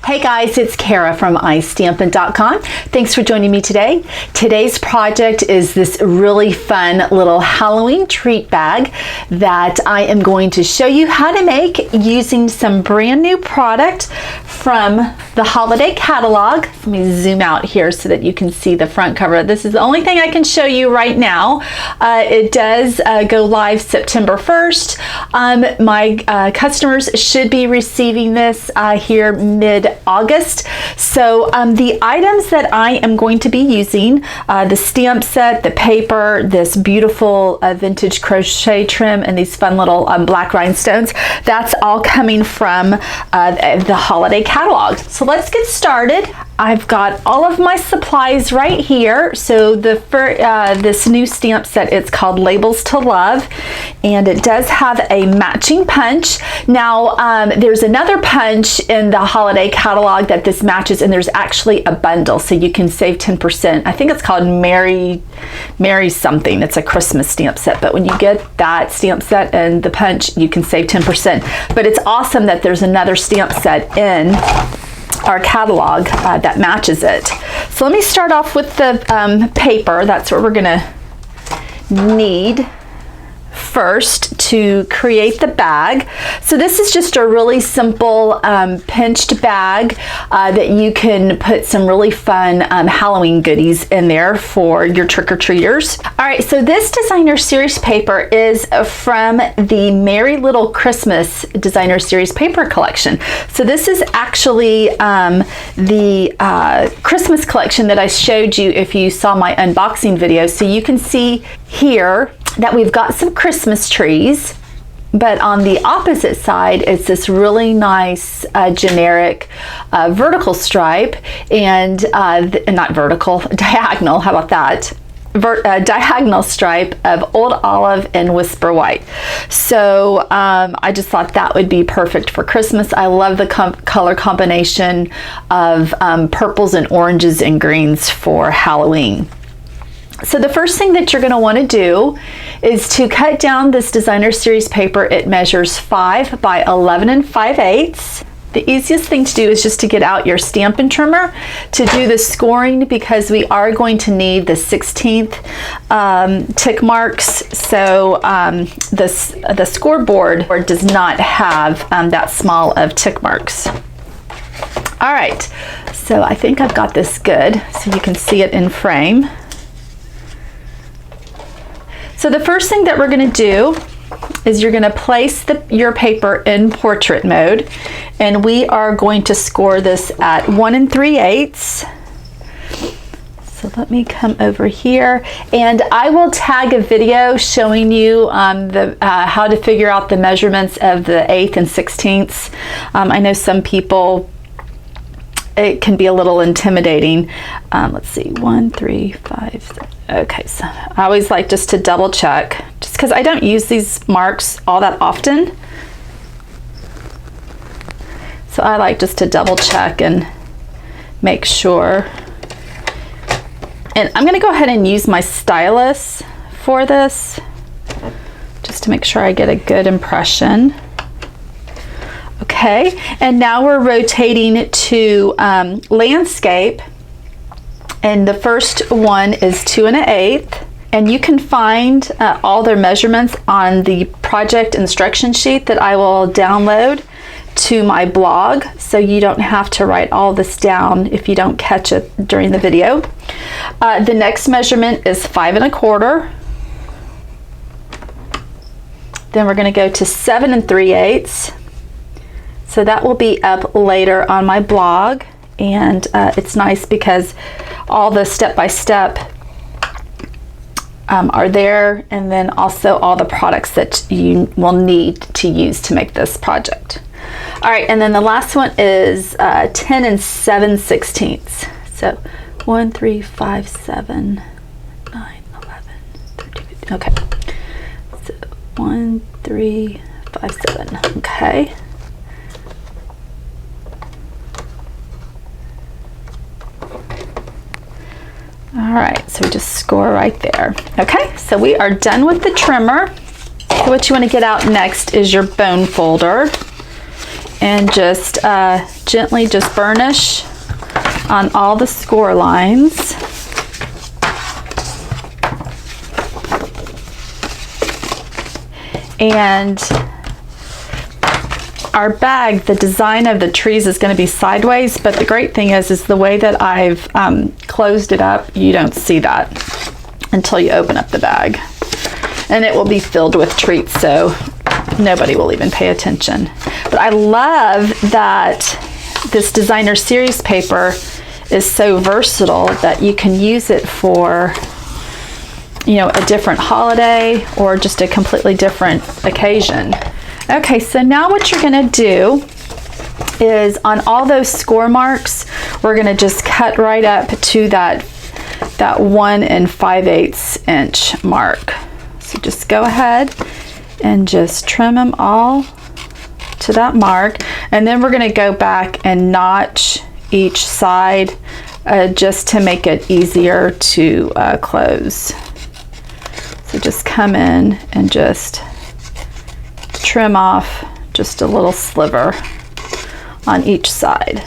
Hey guys, it's Kara from iStampin.com. Thanks for joining me today. Today's project is this really fun little Halloween treat bag that I am going to show you how to make using some brand new product from the holiday catalog. Let me zoom out here so that you can see the front cover. This is the only thing I can show you right now. It does go live September 1st. My customers should be receiving this here mid-August. So the items that I am going to be using, the stamp set, the paper, this beautiful vintage crochet trim, and these fun little black rhinestones, that's all coming from the holiday catalog. So let's get started. I've got all of my supplies right here. So this new stamp set, it's called Labels to Love, and it does have a matching punch. Now there's another punch in the holiday catalog that this matches, and there's actually a bundle, so you can save 10%. I think it's called Merry something. It's a Christmas stamp set, but when you get that stamp set and the punch, you can save 10%. But it's awesome that there's another stamp set in our catalog that matches it. So let me start off with the paper. That's what we're gonna need first to create the bag. So this is just a really simple pinched bag that you can put some really fun Halloween goodies in there for your trick-or-treaters. All right, so this designer series paper is from the Merry Little Christmas designer series paper collection. So this is actually the Christmas collection that I showed you if you saw my unboxing video. So you can see here that we've got some Christmas trees, but on the opposite side it's this really nice generic vertical stripe and not vertical, diagonal, how about that? Diagonal stripe of Old Olive and Whisper White. So I just thought that would be perfect for Christmas. I love the color combination of purples and oranges and greens for Halloween. So the first thing that you're going to want to do is to cut down this designer series paper. It measures 5 by 11 5/8. The easiest thing to do is just to get out your Stampin' trimmer to do the scoring, because we are going to need the 16th tick marks. So the scoreboard does not have that small of tick marks. All right, so I think I've got this good, so you can see it in frame. So the first thing that we're going to do is you're going to place your paper in portrait mode, and we are going to score this at 1 3/8. So let me come over here, and I will tag a video showing you how to figure out the measurements of the 1/8 and 1/16. I know some people, it can be a little intimidating. Let's see, 1 3 5 7. Okay, so I always like just to double check, just because I don't use these marks all that often. So I like just to double check and make sure. And I'm going to go ahead and use my stylus for this, just to make sure I get a good impression. Okay, and now we're rotating to landscape, and the first one is 2 1/8, and you can find all their measurements on the project instruction sheet that I will download to my blog, so you don't have to write all this down if you don't catch it during the video. The next measurement is 5 1/4. Then we're going to go to 7 3/8. So that will be up later on my blog, and it's nice because all the step-by-step are there, and then also all the products that you will need to use to make this project. All right, and then the last one is 10 7/16. So 1 3 5 7 9 11 13 15. Okay, so 1 3 5 7. Okay. All right, so we just score right there. Okay, so we are done with the trimmer. So what you want to get out next is your bone folder. and just gently just burnish on all the score lines. And our bag, the design of the trees is going to be sideways, but the great thing is the way that I've closed it up, you don't see that until you open up the bag. And it will be filled with treats, so nobody will even pay attention. But I love that this designer series paper is so versatile that you can use it for, you know, a different holiday or just a completely different occasion. Okay, so now what you're gonna do is on all those score marks, we're gonna just cut right up to that 1 5/8 inch mark. So just go ahead and just trim them all to that mark. And then we're gonna go back and notch each side just to make it easier to close. So just come in and just trim off just a little sliver on each side.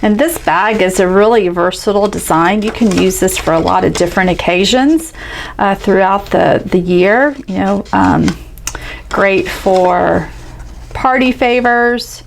And this bag is a really versatile design. You can use this for a lot of different occasions throughout the year. You know, great for party favors.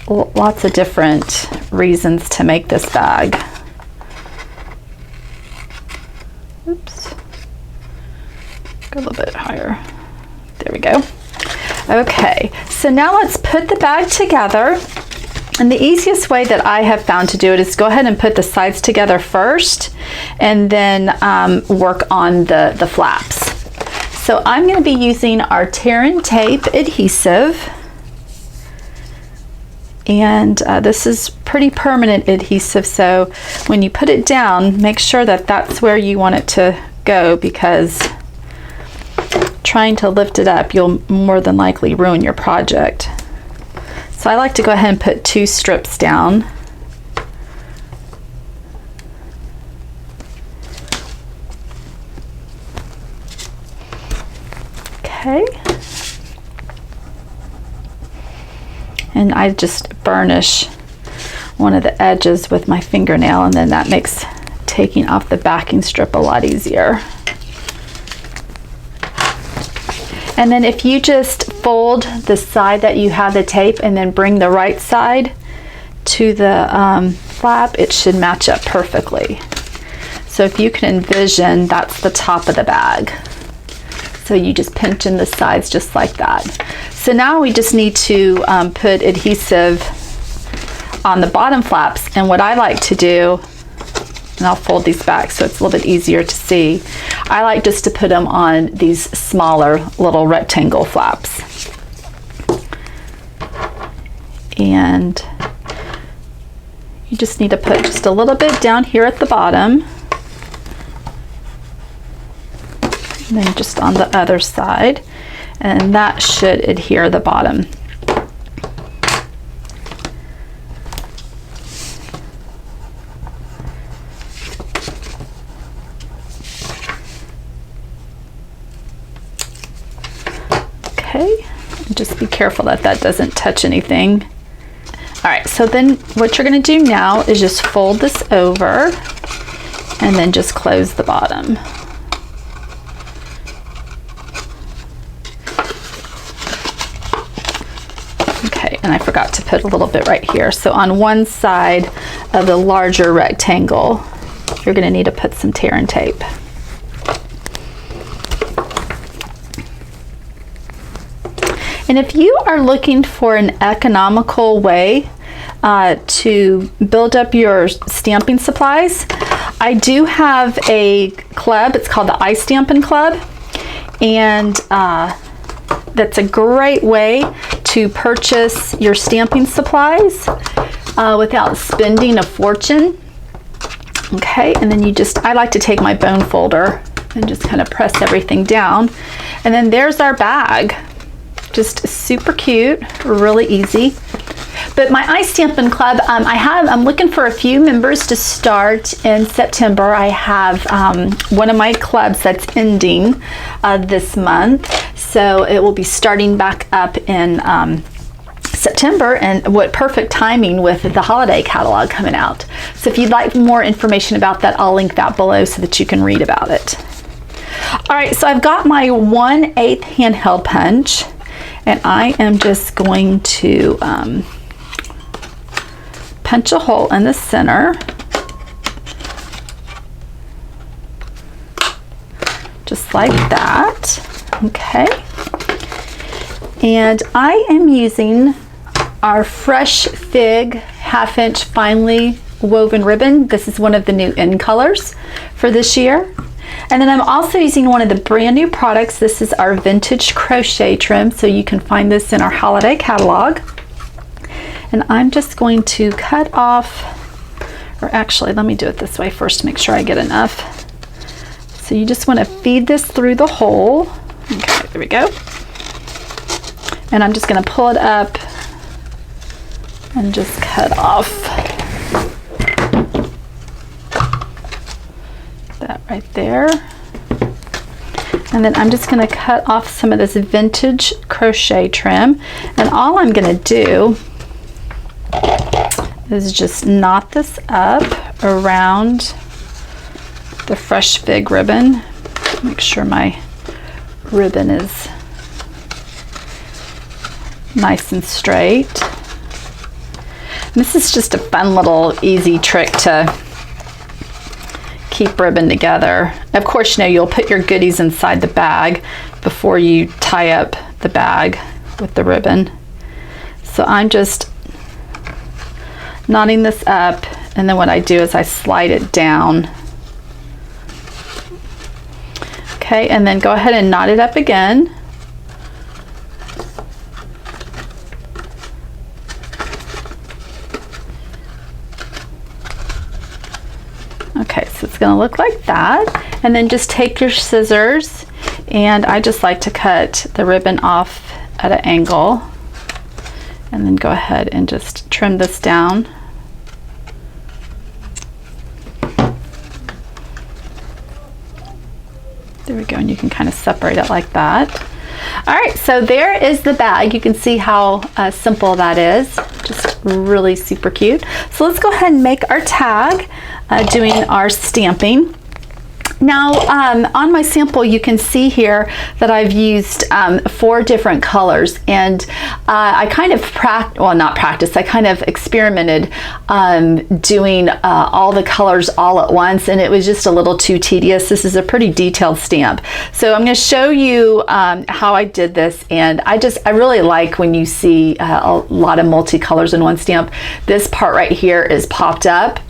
Lots of different reasons to make this bag. Oops. Go a little bit higher. There we go. Okay, so now let's put the bag together. And the easiest way that I have found to do it is go ahead and put the sides together first and then work on the flaps. So I'm going to be using our tear and tape adhesive. And this is pretty permanent adhesive, so when you put it down, make sure that that's where you want it to go, because trying to lift it up, you'll more than likely ruin your project. So I like to go ahead and put 2 strips down. Okay. And I just burnish one of the edges with my fingernail, and then that makes taking off the backing strip a lot easier. And then if you just fold the side that you have the tape and then bring the right side to the flap, it should match up perfectly. So if you can envision, that's the top of the bag. So you just pinch in the sides just like that. So now we just need to put adhesive on the bottom flaps. And what I like to do, and I'll fold these back so it's a little bit easier to see, I like just to put them on these smaller little rectangle flaps. And you just need to put just a little bit down here at the bottom. And then just on the other side. And that should adhere the bottom. Okay, and just be careful that that doesn't touch anything. All right, so then what you're gonna do now is just fold this over and then just close the bottom. Okay, and I forgot to put a little bit right here. So on one side of the larger rectangle, you're gonna need to put some tear and tape. And if you are looking for an economical way to build up your stamping supplies, I do have a club. It's called the iStampin' Club, and that's a great way to purchase your stamping supplies without spending a fortune. Okay, and then you just, I like to take my bone folder and just kind of press everything down, and then there's our bag. Just super cute, really easy. But my Stampin' Club, I'm looking for a few members to start in September. I have one of my clubs that's ending this month, so it will be starting back up in September, and what perfect timing with the holiday catalog coming out. So if you'd like more information about that, I'll link that below so that you can read about it. All right, so I've got my 1/8 handheld punch, and I am just going to punch a hole in the center, just like that. Okay, and I am using our Fresh Fig 1/2 inch finely woven ribbon. This is one of the new in colors for this year. And then I'm also using one of the brand new products. This is our vintage crochet trim, so you can find this in our holiday catalog. And I'm just going to cut off, or actually let me do it this way first to make sure I get enough. So you just want to feed this through the hole. Okay, there we go. And I'm just going to pull it up and just cut off that right there. And then I'm just going to cut off some of this vintage crochet trim, and all I'm going to do is just knot this up around the Fresh Fig ribbon. Make sure my ribbon is nice and straight. And this is just a fun little easy trick to keep ribbon together. Of course, you know, you'll put your goodies inside the bag before you tie up the bag with the ribbon. So I'm just knotting this up, and then what I do is I slide it down. Okay, and then go ahead and knot it up again. Okay, so it's going to look like that. And then just take your scissors, and I just like to cut the ribbon off at an angle, and then go ahead and just trim this down. There we go, and you can kind of separate it like that. All right, so there is the bag. You can see how simple that is. Just really super cute. So let's go ahead and make our tag, doing our stamping. Now, on my sample, you can see here that I've used 4 different colors, and I kind of I kind of experimented doing all the colors all at once, and it was just a little too tedious. This is a pretty detailed stamp. So I'm going to show you how I did this, and I really like when you see a lot of multicolors in one stamp. This part right here is popped up.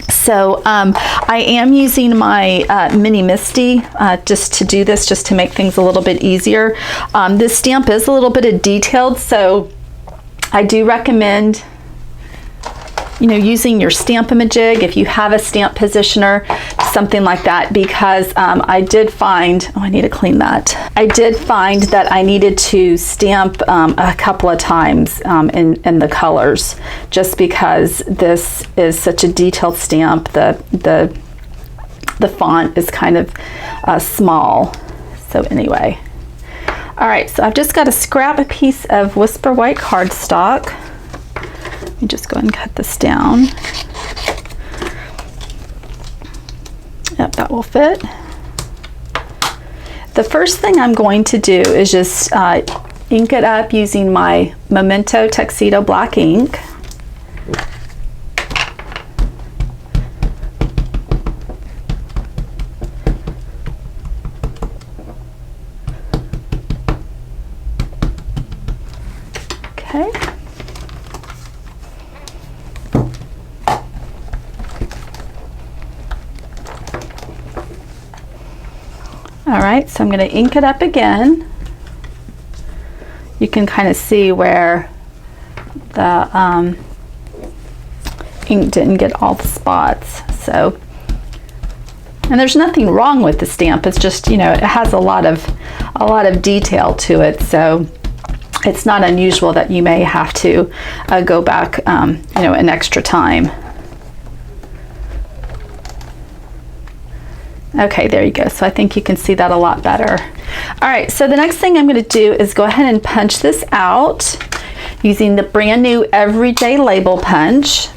So I am using my Mini Misty just to do this, just to make things a little bit easier. This stamp is a little bit detailed, so I do recommend, you know, using your Stamp-A-Majig if you have a stamp positioner, something like that, because I did find, oh, I need to clean that. I did find that I needed to stamp a couple of times in the colors, just because this is such a detailed stamp. The font is kind of small. So anyway, all right, so I've just got to scrap a piece of Whisper White cardstock. Let me just go ahead and cut this down. Yep, that will fit. The first thing I'm going to do is just ink it up using my Memento Tuxedo black ink. Okay. All right, so I'm going to ink it up again. You can kind of see where the ink didn't get all the spots. So, and there's nothing wrong with the stamp. It's just, you know, it has a lot of detail to it. So it's not unusual that you may have to go back, you know, an extra time. Okay, there you go. So I think you can see that a lot better. All right, so the next thing I'm going to do is go ahead and punch this out using the brand new Everyday Label Punch.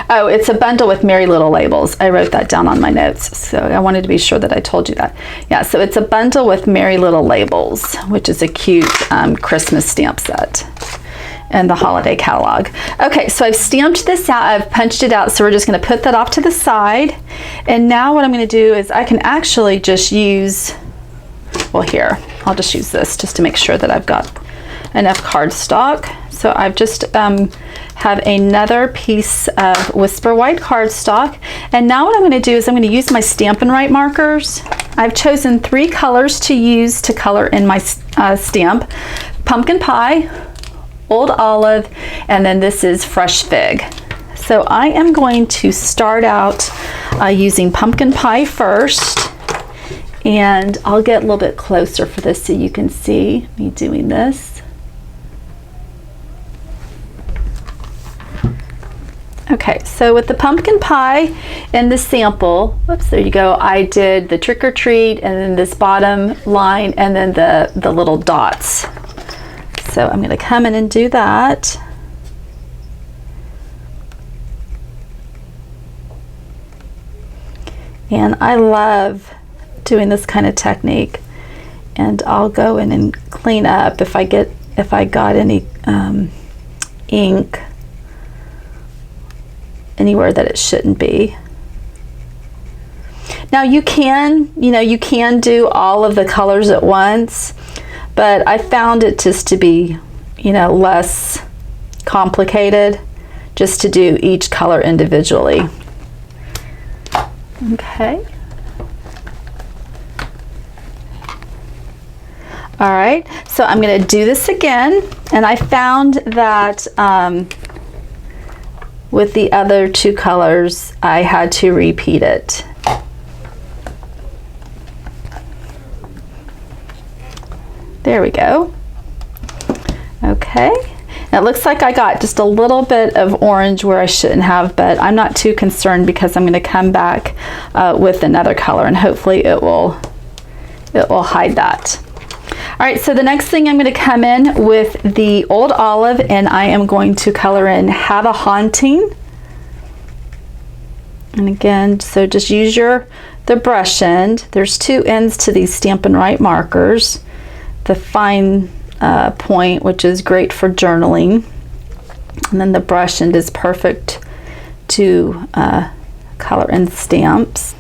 Oh, it's a bundle with Merry Little Labels. I wrote that down on my notes, so I wanted to be sure that I told you that. Yeah, so it's a bundle with Merry Little Labels, which is a cute Christmas stamp set and the holiday catalog. Okay, so I've stamped this out, I've punched it out, so we're just gonna put that off to the side. And now what I'm gonna do is I can actually just use, well here, I'll just use this just to make sure that I've got enough cardstock. So I've just have another piece of Whisper White cardstock. And now what I'm gonna do is I'm gonna use my Stampin' Write markers. I've chosen 3 colors to use to color in my stamp. Pumpkin Pie, Old Olive, and then this is Fresh Fig. So I am going to start out using Pumpkin Pie first, and I'll get a little bit closer for this so you can see me doing this. Okay, so with the Pumpkin Pie and the sample, whoops, there you go, I did the Trick or Treat and then this bottom line and then the little dots. So I'm going to come in and do that. And I love doing this kind of technique. And I'll go in and clean up if I got any ink anywhere that it shouldn't be. Now you can do all of the colors at once, but I found it just to be, less complicated just to do each color individually. Okay. All right, so I'm going to do this again, and I found that with the other 2 colors, I had to repeat it. There we go. Okay, now it looks like I got just a little bit of orange where I shouldn't have, but I'm not too concerned because I'm going to come back with another color, and hopefully it will hide that. All right, so the next thing I'm going to come in with the Old Olive, and I am going to color in Have a Haunting. And again, so just use the brush end. There's 2 ends to these Stampin' Write markers. The fine point, which is great for journaling, and then the brush end is perfect to color in stamps.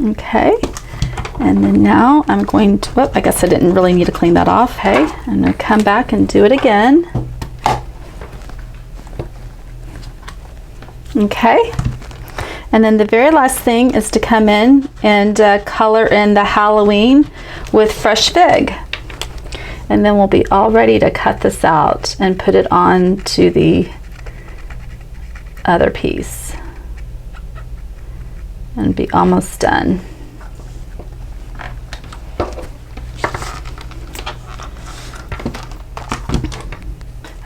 Okay, and then now I'm going to, whoop, I guess I didn't really need to clean that off. Hey, I'm going to come back and do it again. Okay. And then the very last thing is to come in and color in the Halloween with Fresh Fig. And then we'll be all ready to cut this out and put it on to the other piece. And be almost done.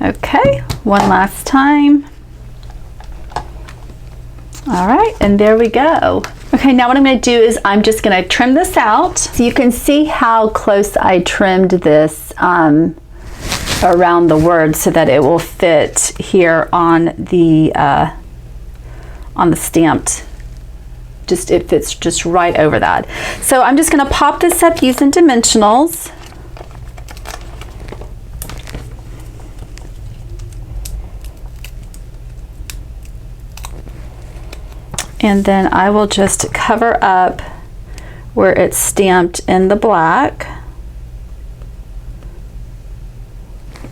Okay, one last time. All right, and there we go. Okay, now what I'm going to do is I'm just going to trim this out. So you can see how close I trimmed this around the word so that it will fit here on the stamped. It fits just right over that. So I'm just going to pop this up using dimensionals. And then I will just cover up where it's stamped in the black.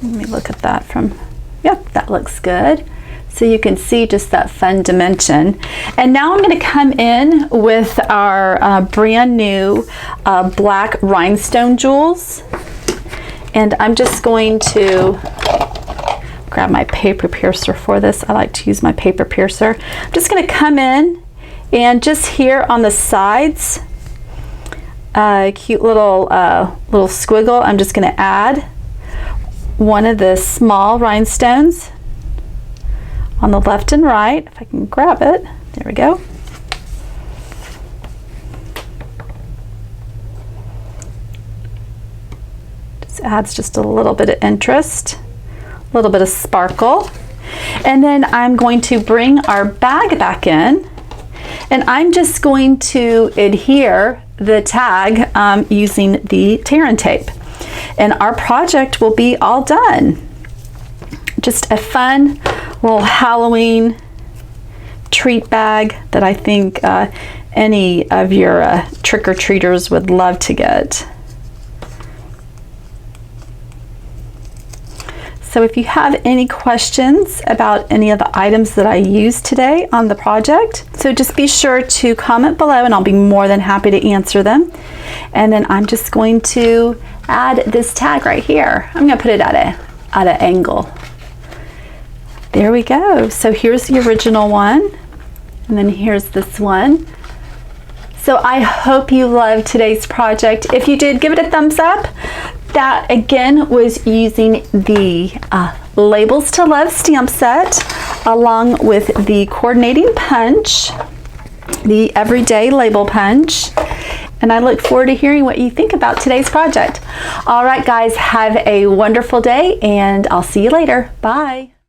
Let me look at that from, yep, that looks good. So you can see just that fun dimension. And now I'm going to come in with our brand new black rhinestone jewels. And I'm just going to grab my paper piercer for this. I like to use my paper piercer. I'm just going to come in and just here on the sides, a cute little squiggle. I'm just going to add one of the small rhinestones on the left and right. If I can grab it, there we go. Just adds just a little bit of interest, a little bit of sparkle. And then I'm going to bring our bag back in, and I'm just going to adhere the tag using the tear and tape. And our project will be all done. Just a fun little Halloween treat bag that I think any of your trick-or-treaters would love to get. So if you have any questions about any of the items that I used today on the project, so just be sure to comment below and I'll be more than happy to answer them. And then I'm just going to add this tag right here. I'm going to put it at an angle. There we go. So here's the original one, and then here's this one. So I hope you loved today's project. If you did, give it a thumbs up. That again was using the Labels to Love stamp set along with the coordinating punch, the everyday label punch. And I look forward to hearing what you think about today's project. All right, guys, have a wonderful day, and I'll see you later. Bye.